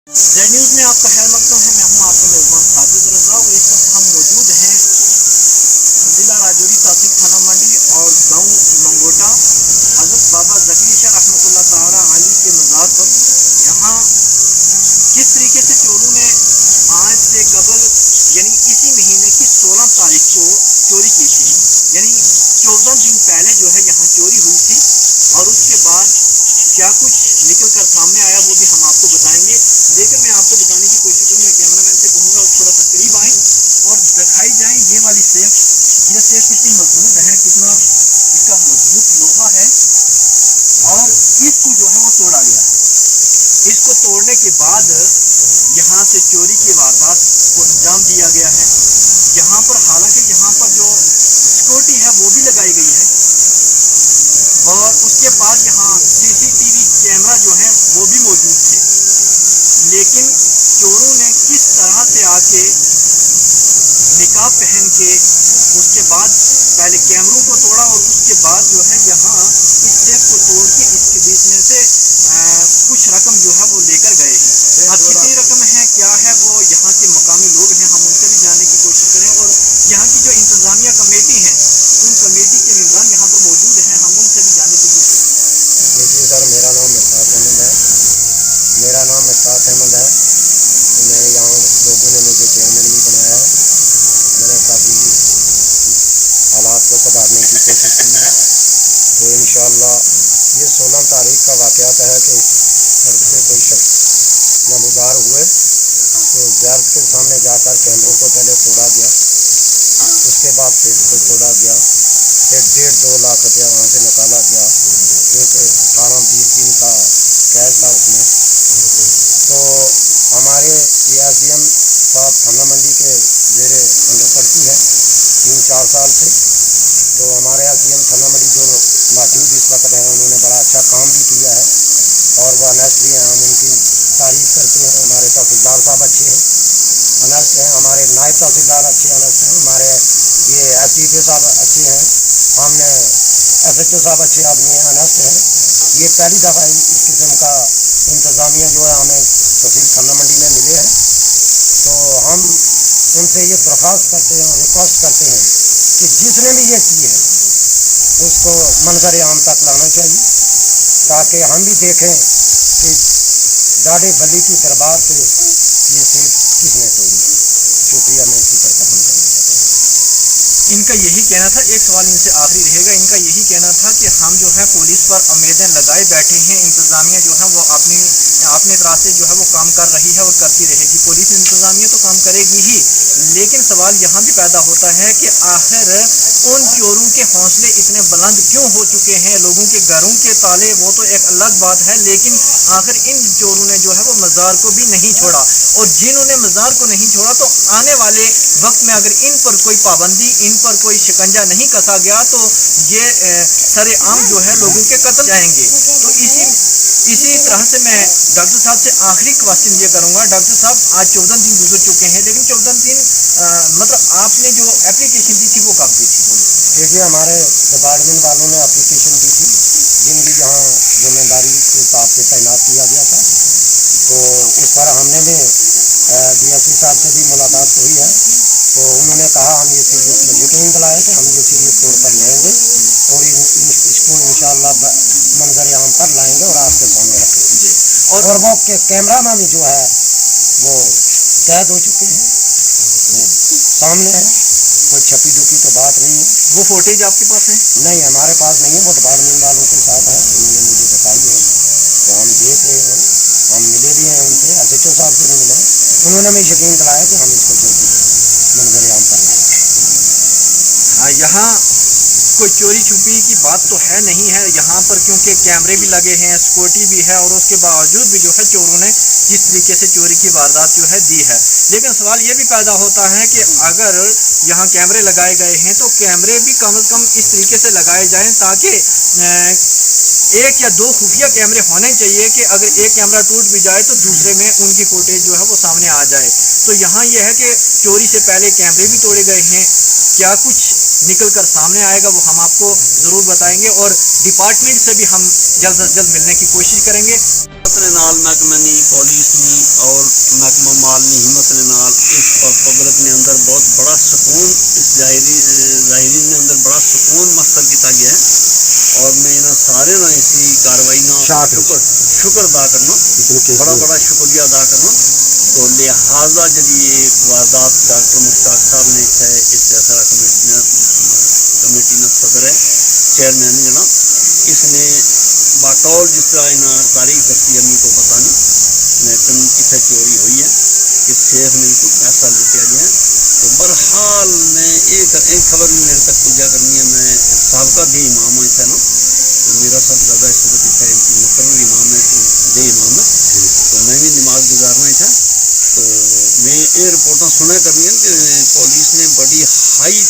Z news में आपका खैर मकदम है। मैं हूं आपका मेज़बान साजिद रजा और इस वक्त हम मौजूद हैं ज़िला राजौरी तहसील थाना मंडी और गांव मंगोटा हज़रत बाबा ज़की शाह रहमतुल्लाह ताला अलैह के मज़ार पर। यहाँ किस तरीके से चोरों ने आज से कबल यानी इसी महीने की 16 तारीख को चोरी की थी, यानी 14 दिन पहले जो है यहाँ चोरी हुई थी और उसके बाद क्या कुछ निकल कर सामने आया वो भी हम आपको बताएंगे। लेकिन मैं आपको बताने की कोशिश करूँ, मैं कैमरामैन से कहूँगा थोड़ा सा करीब आए और दिखाई जाए ये वाली सेफ। ये सेफ कितनी मजबूत है, कितना इसका मजबूत लोहा है और इसको जो है वो तोड़ा गया है। इसको तोड़ने के बाद यहाँ से चोरी की वारदात को अंजाम दिया गया है। यहाँ पर हालांकि यहाँ पर जो सिक्योरिटी है वो भी लगाई गई है और उसके बाद यहाँ सीसीटीवी कैमरा जो है वो भी मौजूद थे, लेकिन चोरों ने किस तरह से आके निकाब पहन के उसके बाद पहले कैमरों को तोड़ा और उसके बाद जो है यहाँ इस सेफ को तोड़ के इसके बीच में से कुछ रकम जो है वो लेकर गए हैं। अब कितनी रकम है क्या है वो यहाँ के मकामी लोग हैं, हम उनसे भी जानने की कोशिश करें और यहाँ की जो इंतजामिया कमेटी है उन कमेटी के मेम्बरान यहाँ पर मौजूद हैं, हम उनसे भी जानने की कोशिश करें। देखिए सर, मेरा नाम मिफ्ताह अहमद है। तो मैं यहाँ लोगों ने मुझे चेयरमैन भी बनाया है। मैंने काफ़ी हालात को सुधारने की कोशिश की है। तो इंशाअल्लाह ये 16 तारीख का वाक़यात है कि सड़क पे कोई शख्स नमदार हुए तो ज़ारत के सामने जाकर कैमरों को पहले तोड़ा गया, उसके बाद सेफ को तोड़ा गया, फिर 1.5-2 लाख रुपया वहाँ से निकाला गया क्योंकि 18-20 दिन का कैश था उसमें। तो हमारे ये SDM साहब थाना मंडी के ज़ेरे अंडर पड़ती है 3-4 साल से। तो हमारे SDM थाना मंडी जो मौजूद इस वक्त हैं उन्होंने बड़ा अच्छा काम भी किया है और वो अनेस्ट भी हैं, हम उनकी तारीफ़ करते हैं। हमारे तहसीलदार साहब अच्छे हैं, अनेस्ट हैं, हमारे नायब तहसीलदार अच्छे अनेस्ट हैं, हमारे ये SDPO साहब अच्छे हैं, हमने SHO साहब अच्छे आदमी हैं, अनेस्ट हैं। ये पहली दफ़ा इस किस्म का इंतज़ामिया जो है हमें तहसील थाना मंडी में मिले हैं। तो हम उनसे ये दरख्वास्त करते हैं और रिक्वेस्ट करते हैं कि जिसने भी ये की है उसको मंजर आम तक लाना चाहिए ताकि हम भी देखें कि डाढ़े बली की दरबार से ये सेफ किसने तोड़ी। शुक्रिया, मैं इसी पर ख़त्म करना चाहता हूँ। इनका यही कहना था, एक सवाल इनसे आखिरी रहेगा, इनका यही कहना था कि हम जो है पुलिस पर उम्मीदें लगाए बैठे हैं, इंतज़ामिया जो है वो अपनी तरह से जो है वो काम कर रही है और करती रहेगी। पुलिस इंतज़ामिया तो काम करेगी ही, लेकिन सवाल यहाँ भी पैदा होता है कि आखिर उन चोरों के हौसले इतने बुलंद क्यों हो चुके हैं। लोगों के घरों के ताले वो तो एक अलग बात है, लेकिन आखिर इन चोरों ने जो है वो मज़ार को भी नहीं छोड़ा और जिन्होंने मज़ार को नहीं छोड़ा तो आने वाले वक्त में अगर इन पर कोई पाबंदी, इन पर कोई शिकंजा नहीं कसा गया तो ये सरेआम जो है लोगों के कत्ल जाएंगे। तो इसी तरह से मैं डॉक्टर साहब से आखिरी क्वेश्चन ये करूँगा। डॉक्टर साहब, आज 14 दिन गुजर चुके हैं, लेकिन 14 दिन मतलब आपने जो एप्लीकेशन दी थी वो कब दी थी? देखिए, हमारे डिपार्टमेंट वालों ने एप्लीकेशन दी थी जिनकी यहाँ जिम्मेदारी के हिसाब से तैनात किया गया था। तो उस पर हमने भी DSP साहब से भी मुलाकात हुई है। तो उन्होंने कहा हम ये सीरियस यकीन दिलाया कि हम ये सीरियस तौर पर लेंगे और इसको इंशाअल्लाह मंजर आम पर लाएंगे और आपके सामने रखेंगे। और वो कैमरा में भी जो है वो कैद हो चुके हैं, वो सामने है, कोई छपी दुखी तो बात नहीं है। वो फुटेज आपके पास है? नहीं, हमारे पास नहीं है, वो डिपार्टमेंट वालों के साथ है, उन्होंने मुझे बताई है। तो हम देख रहे हैं, हम मिले भी हैं उनसे, SHO साहब से भी मिले हैं, उन्होंने हमें यकीन दिलाया कि हम इसको जल्दी मंजर आम पर लाएंगे। यहाँ कोई चोरी छुपी की बात तो है नहीं है यहाँ पर, क्योंकि कैमरे भी लगे हैं, सिक्योरिटी भी है और उसके बावजूद भी जो है चोरों ने जिस तरीके से चोरी की वारदात जो है दी है। लेकिन सवाल ये भी पैदा होता है कि अगर यहाँ कैमरे लगाए गए हैं तो कैमरे भी कम से कम इस तरीके से लगाए जाएं ताकि 1 या 2 खुफिया कैमरे होने चाहिए कि अगर एक कैमरा टूट भी जाए तो दूसरे में उनकी फुटेज जो है वो सामने आ जाए। तो यहाँ ये है कि चोरी से पहले कैमरे भी तोड़े गए हैं, क्या कुछ निकल कर सामने आएगा वो हम आपको ज़रूर बताएंगे और डिपार्टमेंट से भी हम जल्द से जल्द मिलने की कोशिश करेंगे। ہمت نے نال محکمے نے پولیس نے اور محکمہ مال نے ہمت نے نال اس پبلک نے اندر بہت بڑا سکون اس ظاہرین نے اندر بڑا سکون مستر کیا گیا ہے اور میں انہاں سارے نہ اسی کاروائی نہ شکر ادا کرنا بڑا بڑا شکریہ ادا کرنا تو لہٰذا جی واردات ڈاکٹر مشتاق صاحب نے ہے اس سارا کمیٹی نے صدر ہے چیئرمین جناب اس نے باطول جس طرح انہیں تاریخ دسی امی کو پتہ نہیں لیکن اتنے چوری ہوئی ہے کہ سیف نے بالکل پیسہ لوٹیا گیا ہے تو برحال میں ایک خبر بھی میرے تک پہنچا کرنی ہے میں سابقہ دے امام ہوں اتنا نا تو میرا سب زیادہ اس وقت اتنے مقرر امام ہے دے امام ہے تو میں بھی نماز گزارنا ہی تھا تو میں یہ رپورٹاں سنا کرنی ہیں کہ پولیس نے بڑی ہائی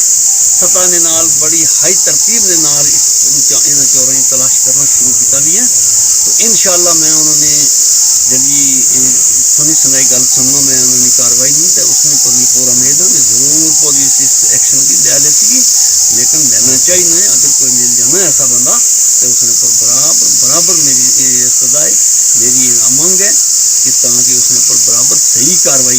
سطح نے نال بڑی ہائی ترتیب نے نال انہاں چوروں کی تلاش کرنا شروع کیا بھی ہے تو انشاءاللہ میں انہوں نے جی سنی سنائی گل سننا میں انہوں نے کاروائی نہیں تو اس نے پر بھی پورا امید ہے ضرور پولیس اس ایکشن کی لے لے سی لیکن لینا چاہیے اگر کوئی مل جانا ایسا بندہ تو اس نے پر برابر میری استدائی میری منگ ہے کہ تاکہ اس نے پر برابر صحیح کاروائی